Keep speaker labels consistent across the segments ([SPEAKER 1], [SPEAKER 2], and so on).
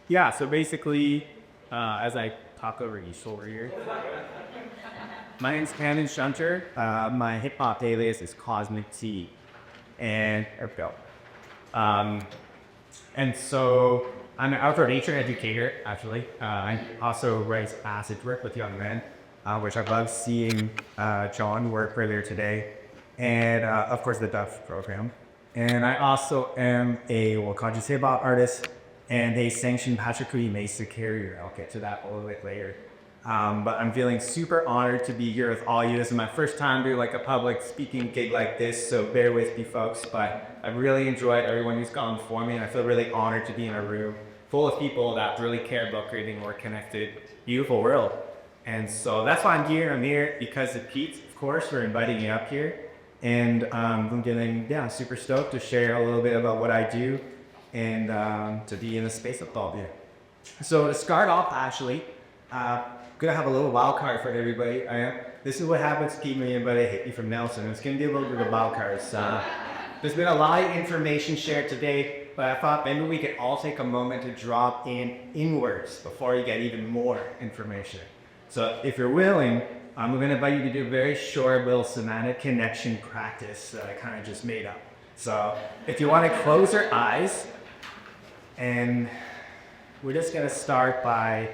[SPEAKER 1] Yeah, so basically, as I talk over you shoulder here, my name's Tanin Shunter. My hip hop alias is Cosmic T. And there we go. Um, and so I'm an outdoor nature educator, actually. I also write acid work with young men, which I love seeing John work earlier today. And of course, the Duff program. And I also am a Wakaji hip hop artist and a sanctioned Patrickui Mesa carrier. I'll get to that a little bit later. But I'm feeling super honored to be here with all you. This is my first time doing like a public speaking gig like this, so bear with me, folks. But I've really enjoyed everyone who's gone before me, and I feel really honored to be in a room full of people that really care about creating a more connected, beautiful world. And so that's why I'm here. I'm here because of Pete, of course, for inviting me up here. And I'm getting, super stoked to share a little bit about what I do and to be in the space of all of you. So to start off, actually, gonna have a little wild card for everybody. This is what happens to keep me in, but I hit you from Nelson. It's gonna be a little bit of wild cards. There's been a lot of information shared today, but I thought maybe we could all take a moment to drop in inwards before you get even more information. So if you're willing, I'm going to invite you to do a very short little semantic connection practice that I kind of just made up. So if you want to close your eyes, and we're just going to start by,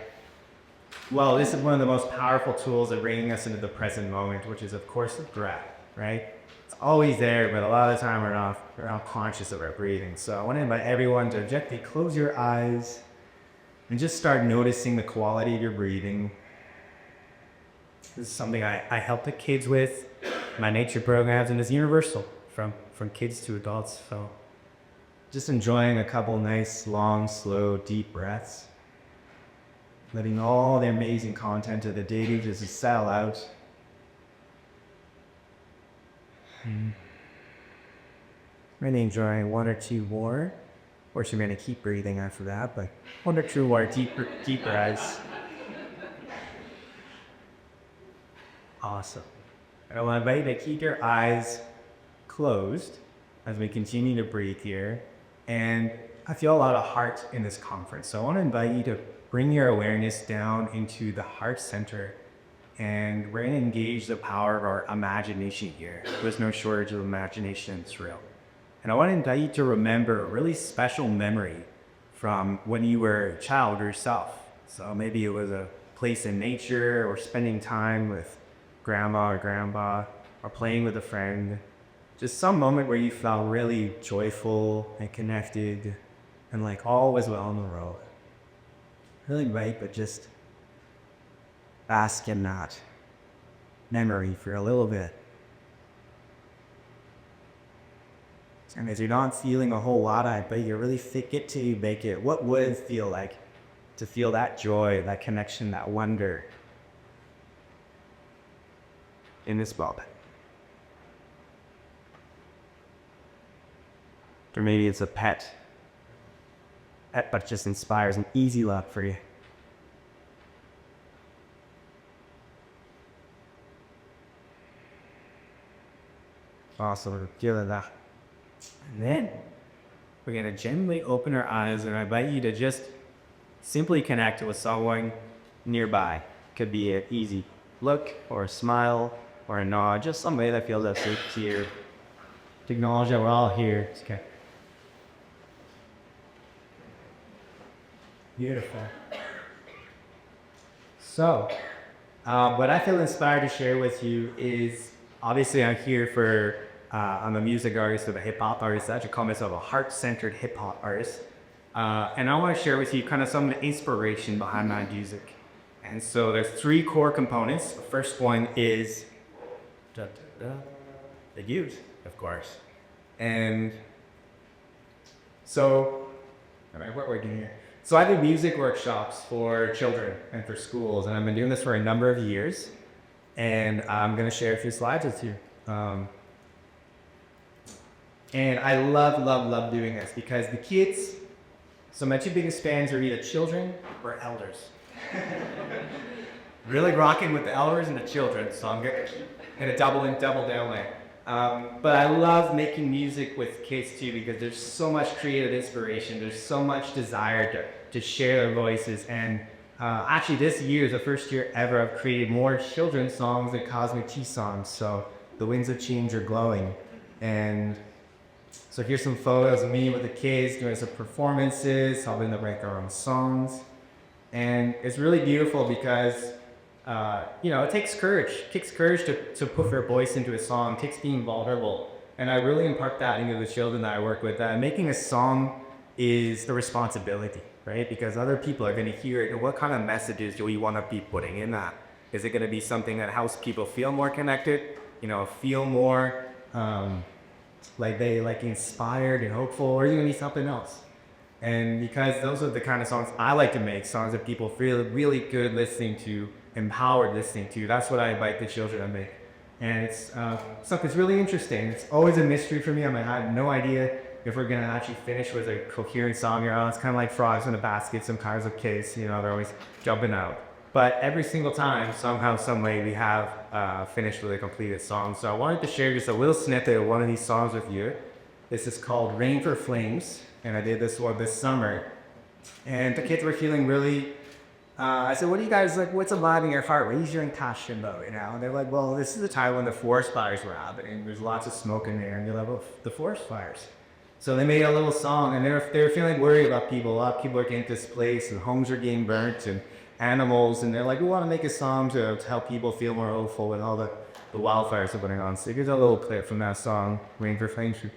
[SPEAKER 1] well, this is one of the most powerful tools of bringing us into the present moment, which is, of course, the breath, right? It's always there, but a lot of the time we're not conscious of our breathing. So I want to invite everyone to gently close your eyes and just start noticing the quality of your breathing. This is something I help the kids with, my nature programs, and it's universal from kids to adults. So just enjoying a couple nice, long, slow, deep breaths. Letting all the amazing content of the day just settle out. Really enjoying one or two more. Of course, you're going to keep breathing after that, but one or two more deeper breaths. Awesome. I want to invite you to keep your eyes closed as we continue to breathe here. And I feel a lot of heart in this conference. So I want to invite you to bring your awareness down into the heart center. And we're going to engage the power of our imagination here. There's no shortage of imagination in this room. And I want to invite you to remember a really special memory from when you were a child yourself. So maybe it was a place in nature or spending time with grandma or grandpa, or playing with a friend. Just some moment where you felt really joyful and connected and like all was well in the world. Really right, but just bask in that memory for a little bit. And as you're not feeling a whole lot, I bet you really think it till you make it. What would it feel like to feel that joy, that connection, that wonder in this moment? Or maybe it's a pet but just inspires an easy love for you. Awesome, feeling that. And then we're gonna gently open our eyes, and I invite you to just simply connect with someone nearby. Could be an easy look or a smile or a nod, just some way that feels that safe to you. To acknowledge that we're all here. It's okay. Beautiful. So, what I feel inspired to share with you is, obviously I'm here for, I'm a music artist or a hip hop artist. I actually call myself a heart-centered hip hop artist. And I want to share with you kind of some of the inspiration behind my music. And so there's three core components. The first one is the youth, of course. And so, all right, what we're doing here. So I do music workshops for children and for schools, and I've been doing this for a number of years. And I'm going to share a few slides with you. And I love doing this because the kids, so my two biggest fans are either children or elders. Really rocking with the elders and the children, so I'm gonna double down there. But I love making music with kids too because there's so much creative inspiration. There's so much desire to share their voices. And actually this year is the first year ever I've created more children's songs than cosmic tea songs. So the winds of change are glowing. And so here's some photos of me with the kids doing some performances, helping them write their own songs. And it's really beautiful because, it takes courage. It takes courage to put their voice into a song. It takes being vulnerable. And I really impart that into the children that I work with. That making a song is the responsibility, right? Because other people are going to hear it. And what kind of messages do we want to be putting in that? Is it going to be something that helps people feel more connected? Feel more inspired and hopeful, or is it going to be something else? And because those are the kind of songs I like to make, songs that people feel really good listening to, empowered listening to, that's what I invite the children to make. And it's something that's really interesting. It's always a mystery for me. I have no idea if we're going to actually finish with a coherent song. It's kind of like frogs in a basket, some kinds of case, they're always jumping out. But every single time, somehow, some way, we have finished with a completed song. So I wanted to share just a little snippet of one of these songs with you. This is called Rain for Flames, and I did this one this summer. And the kids were feeling really, I said, what do you guys, what's alive in your heart? What is your passion about, And they're like, well, this is the time when the forest fires were happening. There's lots of smoke in there, and you're like, well, the forest fires. So they made a little song, and they were feeling worried about people. A lot of people are getting displaced, and homes are getting burnt, and animals, and they're like, we want to make a song to help people feel more hopeful when all the wildfires are going on. So here's a little clip from that song, Rain for Flames.
[SPEAKER 2] Kooky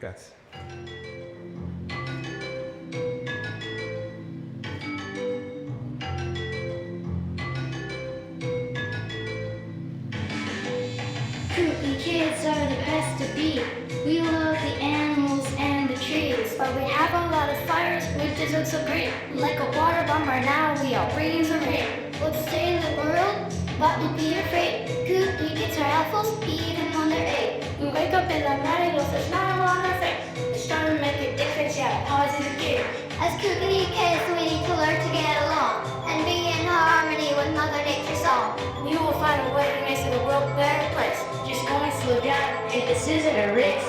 [SPEAKER 2] kids are the best to be. We love the animals and the trees, but we have a lot of fires, which isn't so great. Like a water bomb right now, we are bringing some rain. Let's stay in the world, but don't be afraid. Kooky kids are helpful, even when they're 8. We wake up in the morning with a smile on our face. It's trying to make a difference, yeah, positive kid. As kooky kids, we need to learn to get along and be in harmony with Mother Nature's song. We will find a way to make the world a better place. Just going slow down, and this isn't a race.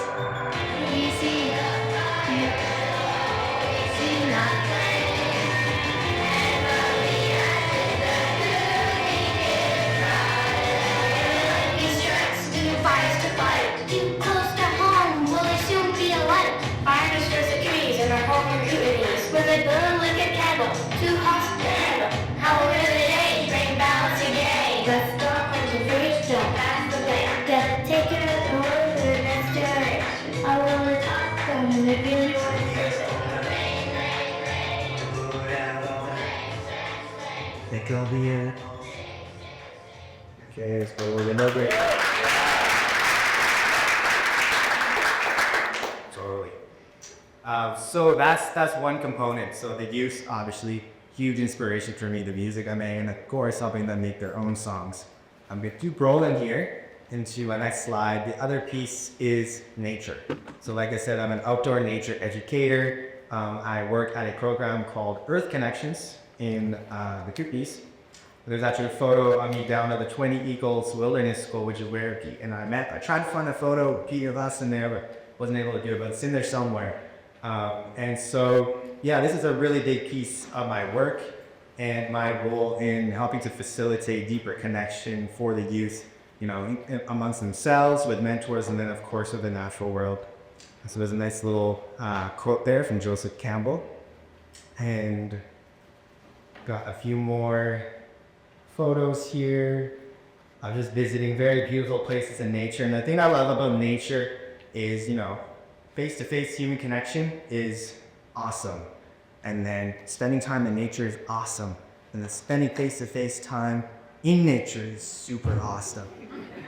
[SPEAKER 2] Easy, easy, not. Fires to fight. Too close to home, will they soon be alight? Fire destroys the trees and our home communities. Where they burn like a candle, too hot to handle. However the day, bring balance again. Let's stop and the bridge, don't pass the way. Gotta take care of the world for the next generation. I wanna talk to them and they really want to hear it.
[SPEAKER 1] Think I'll be it. Okay, so we're gonna break. So that's one component. So the youth, obviously, huge inspiration for me, the music I made, and of course helping them make their own songs. I'm going to roll in here into my next slide. The other piece is nature. So like I said, I'm an outdoor nature educator. I work at a program called Earth Connections in the Kookies. There's actually a photo of me down at the 20 Eagles Wilderness School, which is where Pete and I met. I tried to find a photo of Pete of us in there, but wasn't able to do it, but it's in there somewhere. And so, yeah, this is a really big piece of my work and my role in helping to facilitate deeper connection for the youth, amongst themselves, with mentors, and then, of course, with the natural world. So there's a nice little quote there from Joseph Campbell. And got a few more photos here. I'm just visiting very beautiful places in nature. And the thing I love about nature is, face-to-face human connection is awesome. And then spending time in nature is awesome. And then spending face-to-face time in nature is super awesome.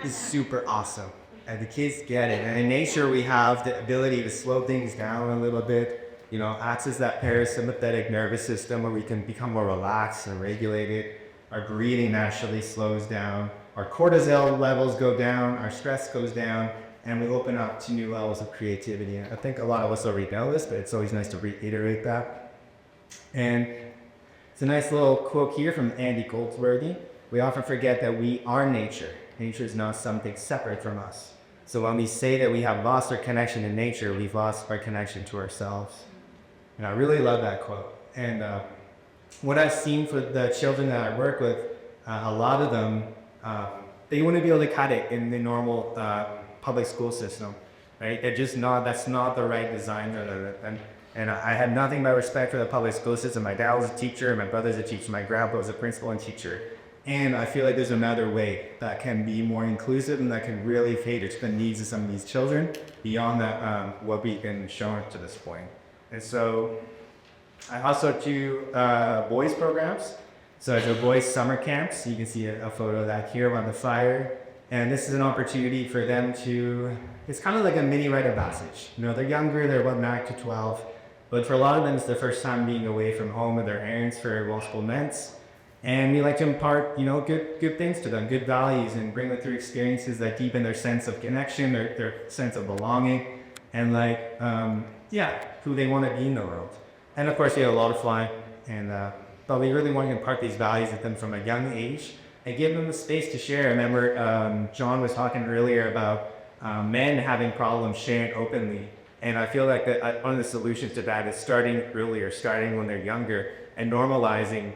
[SPEAKER 1] It's super awesome. And the kids get it. And in nature, we have the ability to slow things down a little bit, access that parasympathetic nervous system where we can become more relaxed and regulated. Our breathing naturally slows down. Our cortisol levels go down. Our stress goes down. And we open up to new levels of creativity. I think a lot of us already know this, but it's always nice to reiterate that. And it's a nice little quote here from Andy Goldsworthy. We often forget that we are nature. Nature is not something separate from us. So when we say that we have lost our connection to nature, we've lost our connection to ourselves. And I really love that quote. And what I've seen for the children that I work with, a lot of them, they wouldn't be able to cut it in the normal public school system, right? That's not the right design for them. And I had nothing but respect for the public school system. My dad was a teacher, my brother's a teacher, my grandpa was a principal and teacher. And I feel like there's another way that can be more inclusive and that can really cater to the needs of some of these children beyond that, what we've been shown to this point. And so I also do boys programs. So I do boys summer camps. You can see a photo of that here on the flyer. And this is an opportunity for them to, it's kind of like a mini rite of passage. You know, they're younger, they're about 9 to 12. But for a lot of them, it's their first time being away from home with their parents for multiple months. And we like to impart, good things to them, good values, and bring them through experiences that deepen their sense of connection, their sense of belonging, and who they want to be in the world. And of course, we have a lot of flying, but we really want to impart these values with them from a young age and give them the space to share. I remember John was talking earlier about men having problems sharing openly. And I feel like one of the solutions to that is starting earlier, starting when they're younger, and normalizing,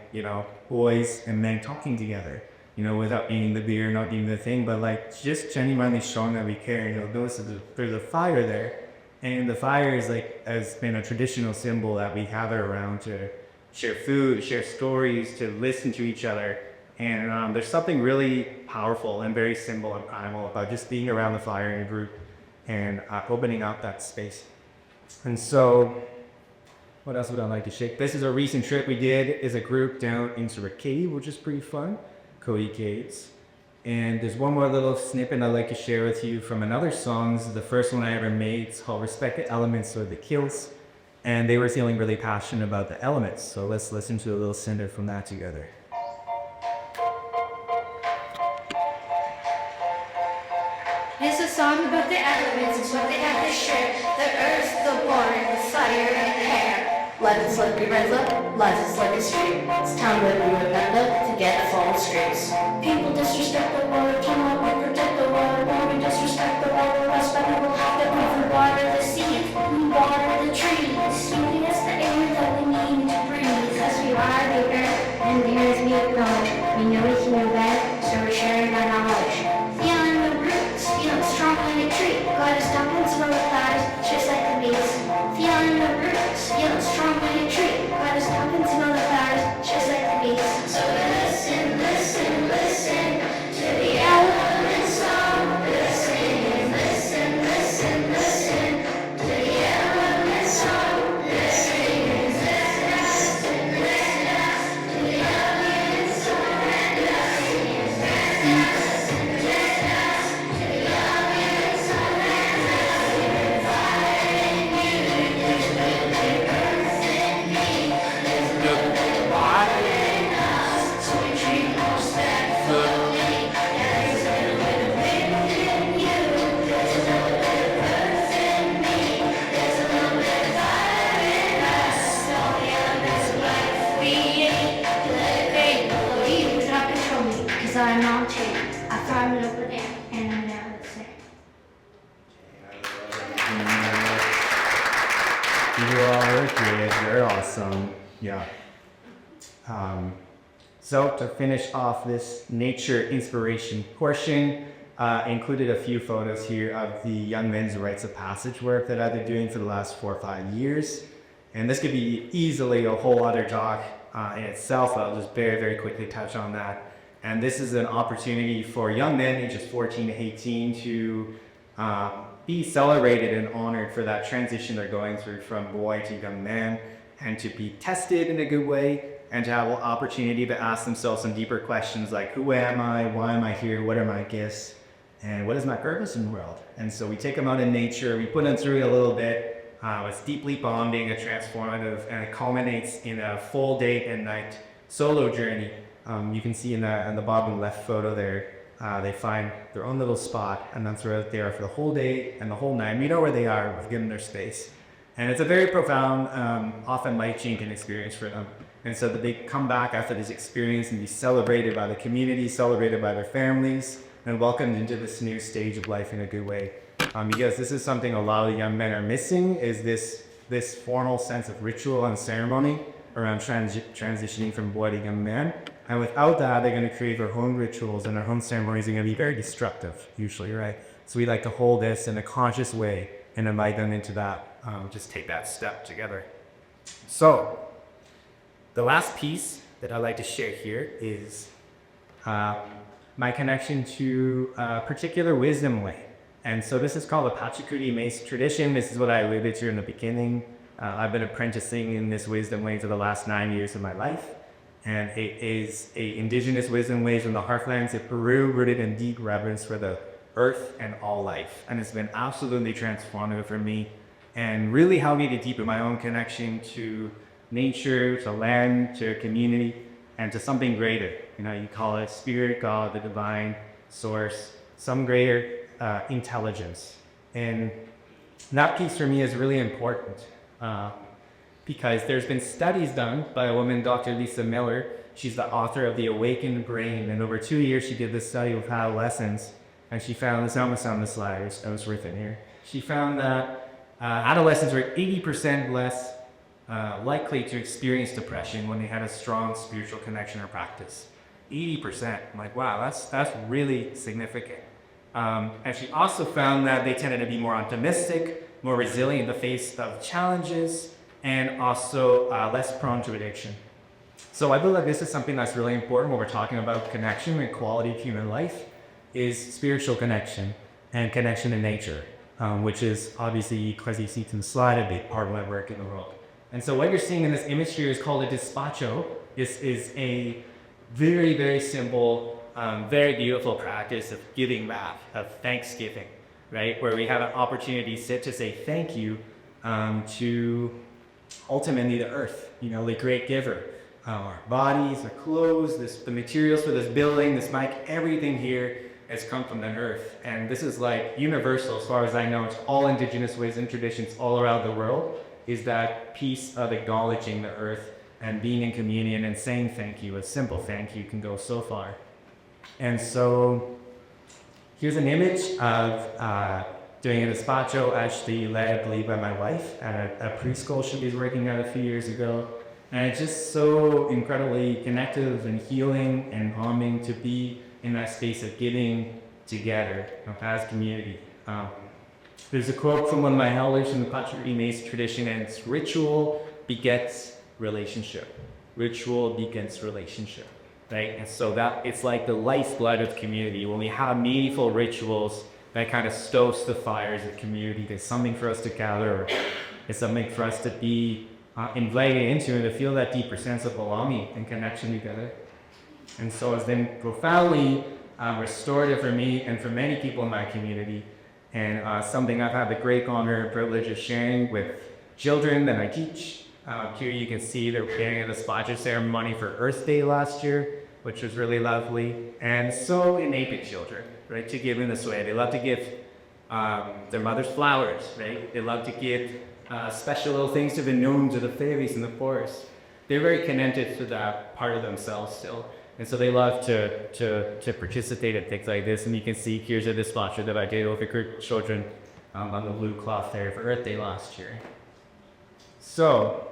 [SPEAKER 1] boys and men talking together, without eating the beer, not eating the thing, but like just genuinely showing that we care. You'll notice there's a fire there, and the fire has been a traditional symbol that we gather around to share food, share stories, to listen to each other. And there's something really powerful and very simple and primal about just being around the fire in a group and opening up that space. And so, what else would I like to share? This is a recent trip we did as a group down into a cave, which is pretty fun, Cody Caves. And there's one more little snippet I'd like to share with you from another song. This is the first one I ever made. It's called Respect the Elements or the Kills. And they were feeling really passionate about the elements. So let's listen to a little snippet from that together.
[SPEAKER 2] It's a song about the elements, it's what they have to share. The earth, the water, the fire, and the air. Life is like a river, life is like a stream. It's time that we remember to get full streets. People disrespect the water, cannot we protect the water? When we disrespect the water, respect we will have that we can water the seed, we water the trees. Giving us the air that we need to breathe. As we are the earth, and the earth we acknowledge. We know we can do better, so we're sharing our knowledge. Feeling the roots, feeling strong like a tree. Got us down and smell the flowers, just like the bees. Feeling the roots, feeling strong like a tree. Got us down and smell the flowers, just like the bees. So listen, listen, listen to the elements song. Listen, listen, listen, listen to the elements song. Listen, listen, listen, listen to the elements song. I'm not too. I found it over there, and I'm now the same.
[SPEAKER 1] You are good. You're awesome. Yeah. So to finish off this nature inspiration portion, included a few photos here of the young men's rites of passage work that I've been doing for the last 4 or 5 years. And this could be easily a whole other talk in itself. I'll just very, very quickly touch on that. And this is an opportunity for young men ages 14 to 18 to be celebrated and honored for that transition they're going through from boy to young man, and to be tested in a good way, and to have an opportunity to ask themselves some deeper questions like, who am I, why am I here, what are my gifts, and what is my purpose in the world? And so we take them out in nature, we put them through it a little bit. It's deeply bonding, a transformative, and it culminates in a full day and night solo journey. You can see in the bottom left photo there, they find their own little spot, and that's where they are for the whole day and the whole night. We know where they are, we've given them their space. And it's a very profound, often life-changing experience for them. And so that they come back after this experience and be celebrated by the community, celebrated by their families, and welcomed into this new stage of life in a good way. Because this is something a lot of young men are missing, is this formal sense of ritual and ceremony. around transitioning from boy to young man. And without that, they're going to create their own rituals, and their own ceremonies are going to be very destructive, usually, right? So we like to hold this in a conscious way and invite them into that, just take that step together. So the last piece that I'd like to share here is my connection to a particular wisdom way. And so this is called the Pachacudi Mace tradition. This is what I alluded to in the beginning. I've been apprenticing in this wisdom way for the last 9 years of my life. And it is a indigenous wisdom ways from the heartlands of Peru, rooted in deep reverence for the earth and all life. And it's been absolutely transformative for me and really helped me to deepen my own connection to nature, to land, to community, and to something greater. You know, you call it spirit, God, the divine source, some greater intelligence. And that piece for me is really important because there's been studies done by a woman, Dr. Lisa Miller. She's the author of The Awakened Brain. And over 2 years, she did this study with adolescents. And she found, this almost on the slide, I was written here. She found that adolescents were 80% less likely to experience depression when they had a strong spiritual connection or practice. 80%. I'm like, wow, that's really significant. And she also found that they tended to be more optimistic, more resilient in the face of challenges, and also less prone to addiction. So I believe this is something that's really important when we're talking about connection and quality of human life, is spiritual connection and connection to nature, which is obviously, as you see to the slide, a big part of my work in the world. And so what you're seeing in this image here is called a despacho. This is a very, very simple, very beautiful practice of giving back, of thanksgiving, right? Where we have an opportunity to say thank you to ultimately the earth, you know, the great giver. Our bodies, our clothes, the materials for this building, this mic, everything here has come from the earth. And this is like universal, as far as I know. It's all indigenous ways and traditions all around the world, is that piece of acknowledging the earth and being in communion and saying thank you. A simple thank you can go so far. And so here's an image of doing a despacho, actually led, I believe, by my wife at a preschool she was working at a few years ago. And it's just so incredibly connective and healing and calming to be in that space of giving together, you know, as community. There's a quote from one of my elders in the Pachacudi Mace tradition, and it's ritual begets relationship. Ritual begets relationship, right? And so that it's like the lifeblood of community. When we have meaningful rituals, that kind of stokes the fires of community. There's something for us to gather. It's something for us to be invited into and to feel that deeper sense of belonging and connection together. And so it's been profoundly restorative for me and for many people in my community, and something I've had the great honor and privilege of sharing with children that I teach. Here you can see they're preparing a despacho ceremony for Earth Day last year, which was really lovely. And so innate children, right, to give in this way. They love to give their mothers flowers, right? They love to give special little things to the gnomes or the fairies in the forest. They're very connected to that part of themselves still. And so they love to participate in things like this. And you can see here's a despacho that I did with the children on the blue cloth there for Earth Day last year. So,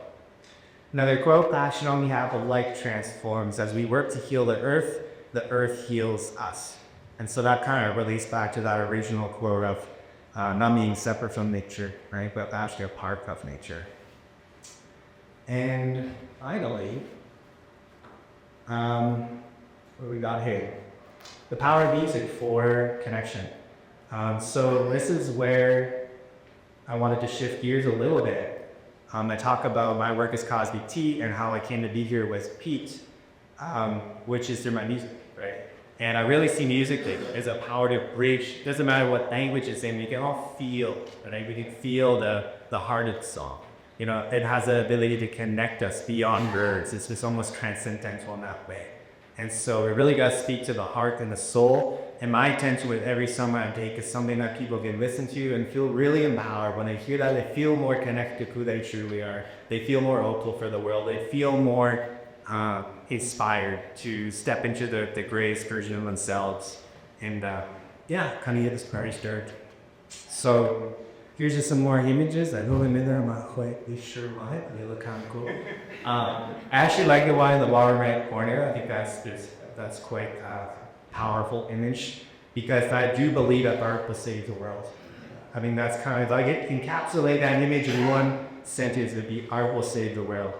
[SPEAKER 1] another quote, passion on behalf of life transforms. As we work to heal the earth heals us. And so that kind of relates back to that original quote of not being separate from nature, right, but actually a part of nature. And finally, what we got here? The power of music for connection. So this is where I wanted to shift gears a little bit. I talk about my work as Cosmic Tea and how I came to be here with Pete, which is through my music, right? And I really see music as a power to bridge. Doesn't matter what language it's in, we can all feel, right? We can feel the heart of the song. You know, it has the ability to connect us beyond words. It's just almost transcendental in that way. And so we really got to speak to the heart and the soul. And my intention with every song I take is something that people can listen to and feel really empowered. When they hear that, they feel more connected to who they truly are. They feel more hopeful for the world. They feel more inspired to step into the greatest version of themselves. And kind of get this party started. So here's just some more images. I don't admit I'm not quite sure why, but they look kind of cool. I actually like the one in the bottom right corner. I think that's quite a powerful image because I do believe that art will save the world. I mean, that's kind of like it encapsulate that image in one sentence. It'd be art will save the world.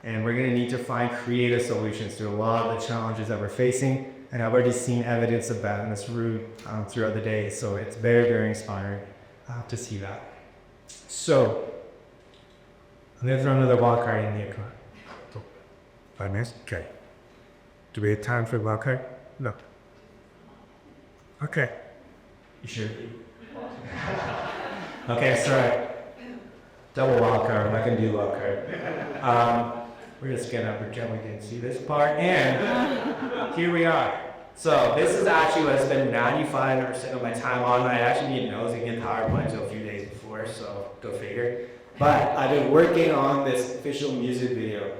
[SPEAKER 1] And we're going to need to find creative solutions to a lot of the challenges that we're facing. And I've already seen evidence of that in this room throughout the day. So it's very, very inspiring to see that. So, let's run another walk card in here. 5 minutes? Okay. Do we have time for the walk card? No. Okay. You sure? Okay, sorry. Double wild card. I'm not going to do wild card. We're just going to pretend we didn't see this part. And here we are. So this is actually what I spent 95% of my time on. I actually didn't know it was a guitar until a few days before, so go figure. But I've been working on this official music video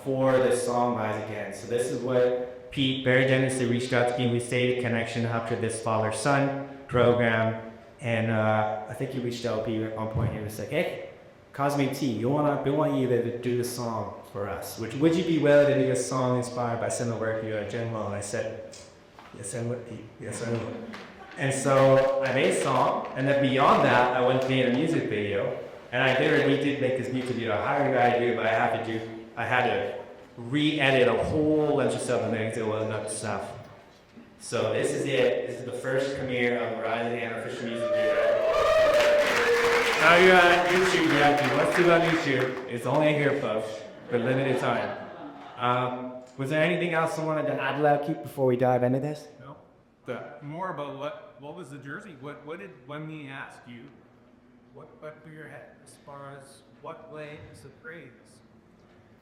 [SPEAKER 1] for this song Rise Again. So this is what Pete very generously reached out to me. We stayed in connection after this father-son program. And I think he reached out to me at one point. He was like, hey, Cosmic T, we want you to do the song for us. Would you be willing to do a song inspired by some of the work you at GenWell? And I said, yes, I would. Yes, I would. And so I made a song, and then beyond that, I went and made a music video. And we did make this music video. I hired a guy to do it, but I had to re-edit a whole bunch of stuff and things. It wasn't enough stuff. So this is it. This is the first premiere of Rise Again official music video. Now you're on YouTube, yeah. Let's do it on YouTube. It's only here, folks, for limited time. Was there anything else I wanted to add, Keith, before we dive into this?
[SPEAKER 3] No. More about what was the jersey? What did Wemmy ask you? What went through your head as far as what way is the praise?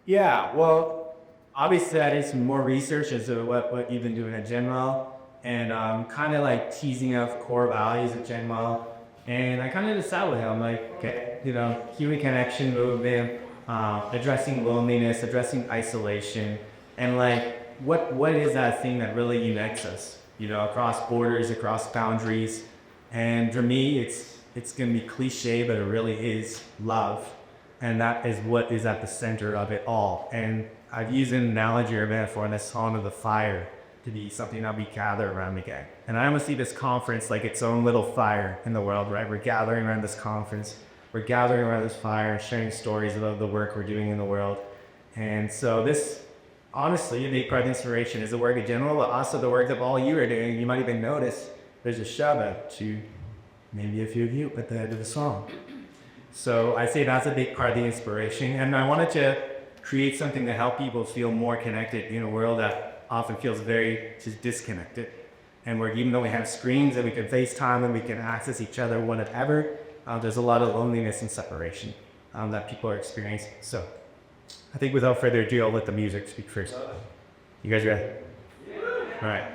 [SPEAKER 1] Yeah, well, obviously I did some more research as to what you've been doing at GenWell, and kind of like teasing out core values at GenWell. And I kind of decided with him, like, okay, human connection movement, addressing loneliness, addressing isolation, and like, what is that thing that really unites us, across borders, across boundaries. And for me, it's going to be cliche, but it really is love. And that is what is at the center of it all. And I've used an analogy or metaphor in this song of the fire to be something that we gather around again. And I almost see this conference like its own little fire in the world, right? We're gathering around this conference. We're gathering around this fire, sharing stories about the work we're doing in the world. And so this, honestly, a big part of the inspiration is the work of GenWell, but also the work that all you are doing. You might even notice there's a shout out to maybe a few of you at the end of the song. So I say that's a big part of the inspiration. And I wanted to create something to help people feel more connected in a world that often feels very just disconnected. And where even though we have screens and we can FaceTime and we can access each other whenever, there's a lot of loneliness and separation that people are experiencing. So I think without further ado, I'll let the music speak first. You guys ready? All right.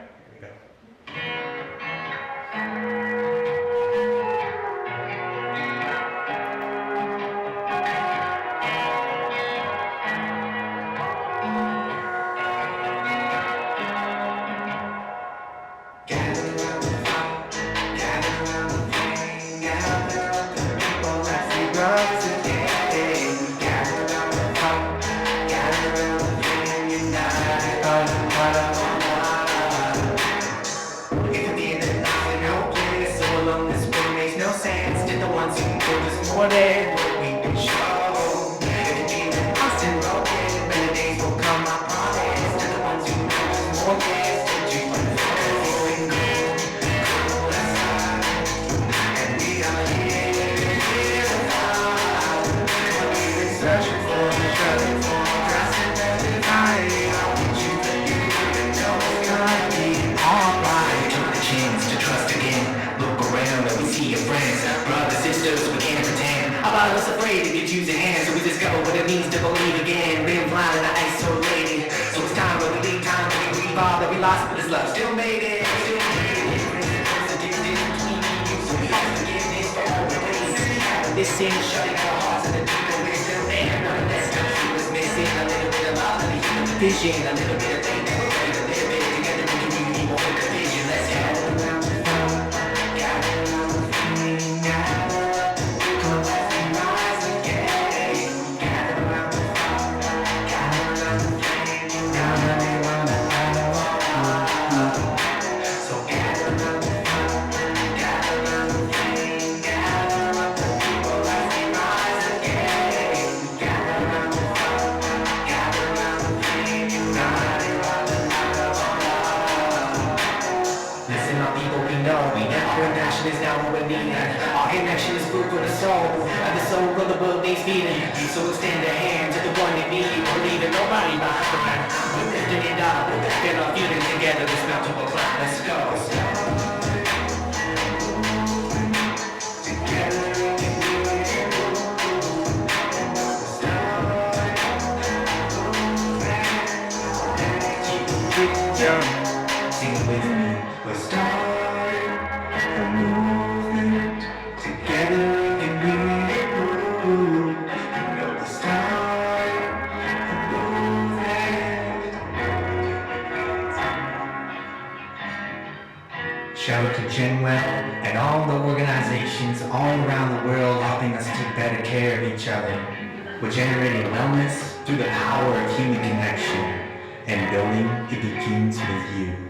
[SPEAKER 4] for the soul. The soul of the world needs feeding. So extend a hand to the one in need. We're leaving nobody behind. We're lifting it up. Feel our feeling together. This mountain will climb. Let's go. Sing with me. We're starting a movement together and we move. You know we're starting a movement. Shout out to GenWell and all the organizations all around the world helping us take better care of each other. We're generating wellness through the power of human connection. And building, it begins with you.